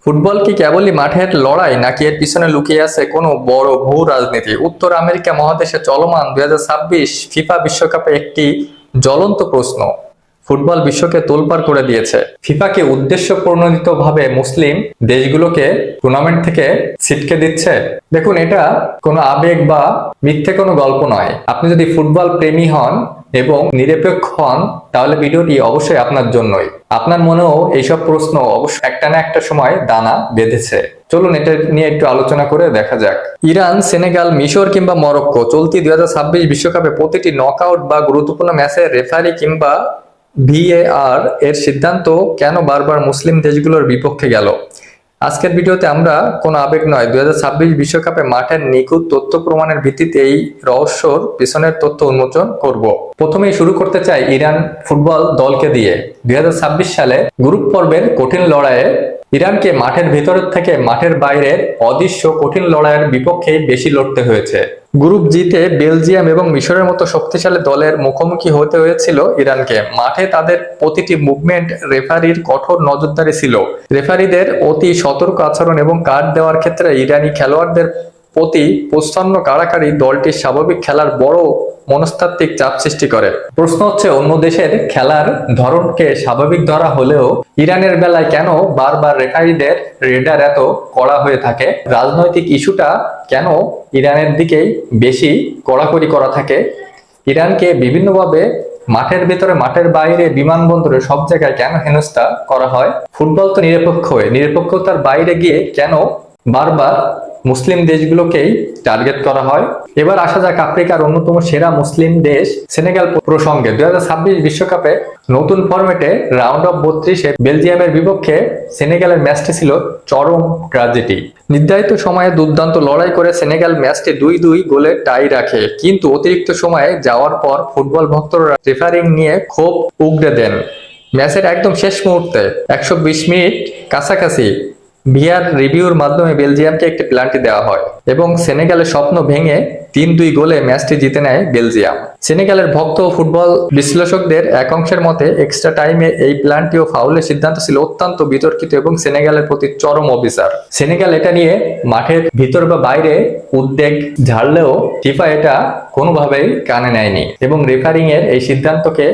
Football কি কেবলই মাঠের লড়াই, নাকি এর পিছনে লুকিয়ে আছে কোনো বড় ভূ রাজনীতি? উত্তর আমেরিকা মহাদেশে চলমান 2026 ফিফা বিশ্বকাপে একটি জ্বলন্ত প্রশ্ন ফুটবল বিশ্বকে তোলপাড় করে দিয়েছে। ফিফাকে উদ্দেশ্য প্রণোদিতভাবে মুসলিম দেশগুলোকে টুর্নামেন্ট থেকে ছিটকে দিচ্ছে। দেখুন, এটা কোনো আবেগ বা মিথ্যে কোনো গল্প নয়। আপনি যদি ফুটবল প্রেমী হন এবং নিরপেক্ষ হন, তাহলে ভিডিওটি অবশ্যই আপনার জন্যই। আপনার মনেও এইসব প্রশ্ন অবশ্যই একটা না একটা সময় দানা বেঁধেছে। চলুন এটা নিয়ে একটু আলোচনা করে দেখা যাক। ইরান, সেনেগাল, মিশর কিংবা মরক্কো চলতি 2026 বিশ্বকাপে প্রতিটি নকআউট বা গুরুত্বপূর্ণ ম্যাচে রেফারি কিংবা ভিএআর এর সিদ্ধান্ত কেন বারবার মুসলিম দেশগুলোর বিপক্ষে গেল? আজকের ভিডিওতে আমরা কোনো আবেগ নয়, 2026 বিশ্বকাপে মাঠের নিখুঁত তথ্য প্রমাণের ভিত্তিতে এই রহস্যর পিছনের তথ্য উন্মোচন করব। প্রথমেই শুরু করতে চাই ইরান ফুটবল দলকে দিয়ে। 2026 সালে গ্রুপ পর্বের কঠিন লড়াইয়ে ইরানকে মাঠের ভেতরের থেকে মাঠের বাইরের অদৃশ্য কঠিন লড়াইয়ের বিপক্ষে বেশি লড়তে হয়েছে। গ্রুপ জিতে বেলজিয়াম এবং মিশরের মতো শক্তিশালী দলের মুখোমুখি হতে হয়েছিল ইরানকে। মাঠে তাদের প্রতিটি মুভমেন্ট রেফারির কঠোর নজরদারি ছিল। রেফারিদের অতি সতর্ক আচরণ এবং কার্ড দেওয়ার ক্ষেত্রে ইরানি খেলোয়াড়দের প্রতি প্রচ্ছন্ন কাড়াকাড়ি দলটির স্বাভাবিক খেলার বড় মনস্তাত্ত্বিক চাপ সৃষ্টি করে। প্রশ্ন হচ্ছে, অন্য দেশের খেলার ধরনকে স্বাভাবিক ধরা হলেও ইরানের বেলায় কেন বারবার রেফারিদের রেডার এত কড়া হয়ে থাকে? রাজনৈতিক ইস্যুটা কেন ইরানের দিকেই বেশি কড়াকড়ি করা থাকে? ইরানকে বিভিন্নভাবে মাঠের ভেতরে, মাঠের বাইরে, বিমানবন্দরে সব জায়গায় কেন হেনস্থা করা হয়? ফুটবল তো নিরপেক্ষ, নিরপেক্ষতার বাইরে গিয়ে কেন বারবার মুসলিম দেশগুলোকেই টার্গেট করা হয়? এবার আসা যাক আফ্রিকার অন্যতম সেরা মুসলিম দেশ সেনেগাল প্রসঙ্গে। 2026 বিশ্বকাপে নতুন ফরম্যাটে রাউন্ড অফ 32-এ বেলজিয়ামের বিপক্ষে সেনেগালের ম্যাচটি ছিল চরম ট্র্যাজেডি। নির্ধারিত সময়ে দুর্দান্ত লড়াই করে সেনেগাল ম্যাচটি 2-2 গোলে টাই রাখে, কিন্তু অতিরিক্ত সময়ে যাওয়ার পর ফুটবল ভক্তরা রেফারিং নিয়ে ক্ষোভ উগরে দেন। ম্যাচের একদম শেষ মুহূর্তে 120 মিনিট কাছাকাছি ভিআর রিভিউর মাধ্যমে বেলজিয়ামকে একটি পেনাল্টি দেওয়া হয় এবং সেনেগালের স্বপ্ন ভেঙে 3-2 গোলে ম্যাচটি জিতে নেয় বেলজিয়াম। সেনেগালের ভক্ত ও ফুটবল বিশ্লেষকদের এক অংশের মতে এক্সট্রা টাইমে এই পেনাল্টি ও ফাউলের সিদ্ধান্ত ছিল অত্যন্ত বিতর্কিত এবং সেনেগালের প্রতি চরম অবিচার। সেনেগাল এটা নিয়ে মাঠের ভিতর বা বাইরে উদ্বেগ ঝাড়লেও ফিফা এটা কোনোভাবেই কানে নেয়নি এবং রেফারিং এর এই সিদ্ধান্তকে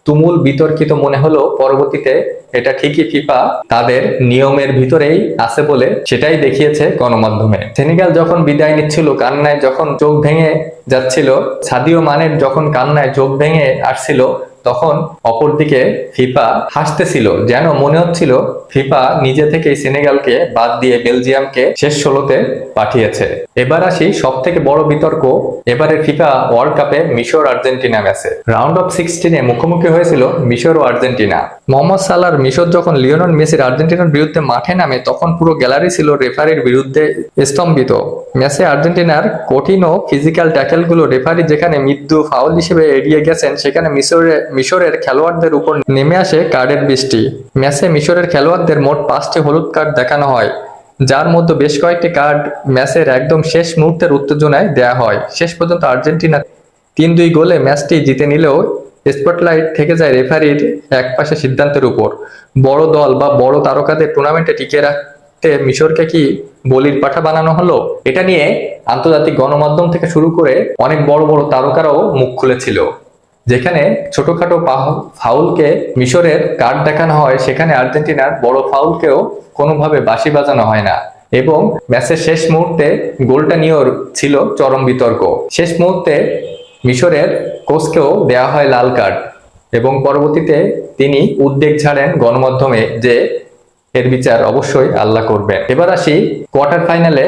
তুমুল বিতর্কিত মনে হলো। পরবর্তীতে এটা ঠিকই ফিফা তাদের নিয়মের ভিতরেই আছে বলে সেটাই দেখিয়েছে গণমাধ্যমে। সেনেগাল যখন বিদায় নিচ্ছিল, কান্নায় যখন চোখ ভেঙে যাচ্ছিল, সাদিও মানের যখন কান্নায় চোখ ভেঙে আসছিল, তখন অপরদিকে ফিফা হাসতেছিল। যেন মনে হচ্ছিল ফিফা নিজে থেকেই সেনেগালকে বাদ দিয়ে বেলজিয়ামকে শেষ 16তে পাঠিয়েছে। এবার আসি সব থেকে বড় বিতর্ক এবারের ফিফা ওয়ার্ল্ড কাপে মিশর আর্জেন্টিনা ম্যাচে। রাউন্ড অফ 16-এ মুখোমুখি হয়েছিল মিশর ও আর্জেন্টিনা। মোহাম্মদ সালার মিশর যখন লিওনেল মেসির আর্জেন্টিনার বিরুদ্ধে মাঠে নামে, তখন পুরো গ্যালারি ছিল রেফারির বিরুদ্ধে স্তম্ভিত। ম্যাচে আর্জেন্টিনার কঠিন ও ফিজিক্যাল ট্যাকেলগুলো রেফারি যেখানে মৃত্যু ফাউল হিসেবে এড়িয়ে গেছেন, সেখানে মিশরের খেলোয়াড়দের উপর নেমে আসে কার্ডের বৃষ্টি। ম্যাচে মিশরের খেলোয়াড়দের মোট 5টি হলুদ কার্ড দেখানো হয়, যার মধ্যে বেশ কয়েকটি কার্ড ম্যাচের একদম শেষ মুহূর্তের উত্তেজনায় দেয়া হয়। শেষ পর্যন্ত আর্জেন্টিনা 3-2 গোলে ম্যাচটি জিতে নিলেও স্পটলাইট থেকে যায় রেফারির একপাশে সিদ্ধান্তের উপর। বড় দল বা বড় তারকাদের টুর্নামেন্টে টিকিয়ে রাখতে মিশরকে কি বলির পাঠা বানানো হলো? এটা নিয়ে আন্তর্জাতিক গণমাধ্যম থেকে শুরু করে অনেক বড় বড় তারকারাও মুখ খুলেছিল। যেখানে ছোটখাটো ফাউলকে মিশরের কার্ড দেখানো হয়, সেখানে আর্জেন্টিনার বড় ফাউলকেও কোনোভাবে বাঁশি বাজানো হয় না এবং ম্যাচের শেষ মুহূর্তে গোলটা নিয়েও ছিল চরম বিতর্ক। শেষ মুহূর্তে মিশরের কোচকেও দেয়া হয় লাল কার্ড এবং পরবর্তীতে তিনি উদ্বেগ ছাড়েন গণমাধ্যমে যে এর বিচার অবশ্যই আল্লাহ করবেন। এবার আসি কোয়ার্টার ফাইনালে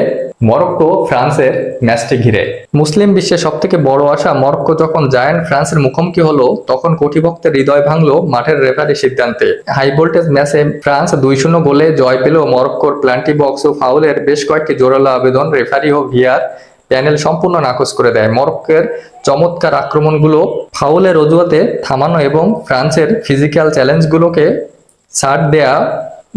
মরক্কো ফ্রান্সের ম্যাচটি ঘিরে। মুসলিম বিশ্বের সব থেকে বড় আশা মরক্কো যখন জায়ান্ট ফ্রান্সের মুখোমুখি হলো, তখন কোটি ভক্তের হৃদয় ভাঙলো মাঠের রেফারি সিদ্ধান্তে। হাই ভোল্টেজ ম্যাচে ফ্রান্স 2-0 গোলে জয় পেল। মরক্কোর প্লান্টি বক্স ও ফাউলের বেশ কয়েকটি জোরালো আবেদন রেফারি ও ভিআর প্যানেল সম্পূর্ণ নাকচ করে দেয়। মরক্কোর চমৎকার আক্রমণগুলো ফাউলের অজুহাতে থামানো এবং ফ্রান্সের ফিজিক্যাল চ্যালেঞ্জগুলোকে ছাড় দেয়া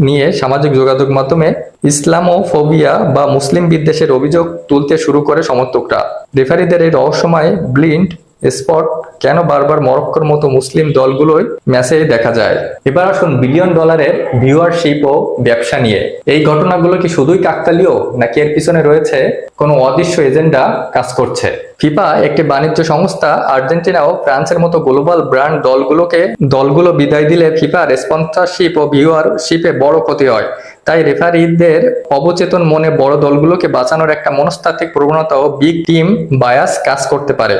নিয়ে সামাজিক যোগাযোগ মাধ্যমে ইসলামোফোবিয়া বা মুসলিম বিদ্বেষের অভিযোগ তুলতে শুরু করে সমর্থকরা। রেফারিদের এই রহস্যময় ব্লিন্ড স্পট কেন বারবার মরক্কোর মতো মুসলিম দলগুলোই ম্যাচেই দেখা যায়। এবার আসুন বিলিয়ন ডলারের ভিউয়ারশিপ ও ব্যবসা নিয়ে। এই ঘটনাগুলো কি শুধুই কাকতালীয়, নাকি এর পিছনে রয়েছে কোনো অদৃশ্য এজেন্ডা কাজ করছে? ফিফা একটি বাণিজ্য সংস্থা। আর্জেন্টিনা ও ফ্রান্সের মতো গ্লোবাল ব্র্যান্ড দলগুলো বিদায় দিলে ফিফার স্পন্সরশিপ ও ভিউয়ারশিপে বড় ক্ষতি হয়। তাই রেফারিদের অবচেতন মনে বড় দলগুলোকে বাঁচানোর একটা মনস্তাত্ত্বিক প্রবণতা ও বিগ টিম বায়াস কাজ করতে পারে।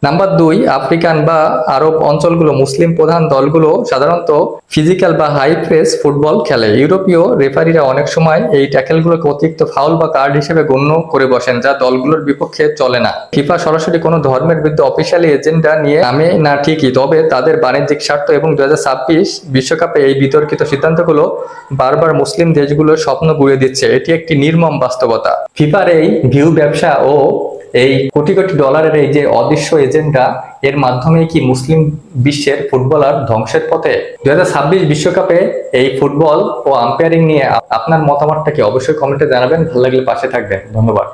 নাম্বার 2, আফ্রিকান বা আরব অঞ্চলগুলো মুসলিম প্রধান দলগুলো সাধারণত ফিজিক্যাল বা হাই প্রেস ফুটবল খেলে। ইউরোপীয় রেফারিরা অনেক সময় এই ট্যাকেলগুলোকে অতিরিক্ত ফাউল বা কার্ড হিসেবে গণ্য করে বসেন, যা দলগুলোর বিপক্ষে চলে না। ফিফা সরাসরি কোনো ধর্মের বিরুদ্ধে অফিসিয়ালি এজেন্ডা নিয়ে নামে না ঠিকই, তবে তাদের বাণিজ্যিক স্বার্থ এবং 2026 বিশ্বকাপে এই বিতর্কিত সিদ্ধান্তগুলো বারবার মুসলিম দেশগুলোর স্বপ্ন গুঁড়িয়ে দিচ্ছে। এটি একটি নির্মম বাস্তবতা। ফিফার এই ভিউ ব্যবসা ও এই কোটি কোটি ডলারের এই যে অদৃশ্য এজেন্ডা, এর মাধ্যমে কি মুসলিম বিশ্বের ফুটবলার ধ্বংসের পথে? 2026 বিশ্বকাপে এই ফুটবল ও আম্পায়ারিং নিয়ে আপনার মতামতটা কি অবশ্যই কমেন্টে জানাবেন। ভালো লাগলে পাশে থাকবেন। ধন্যবাদ।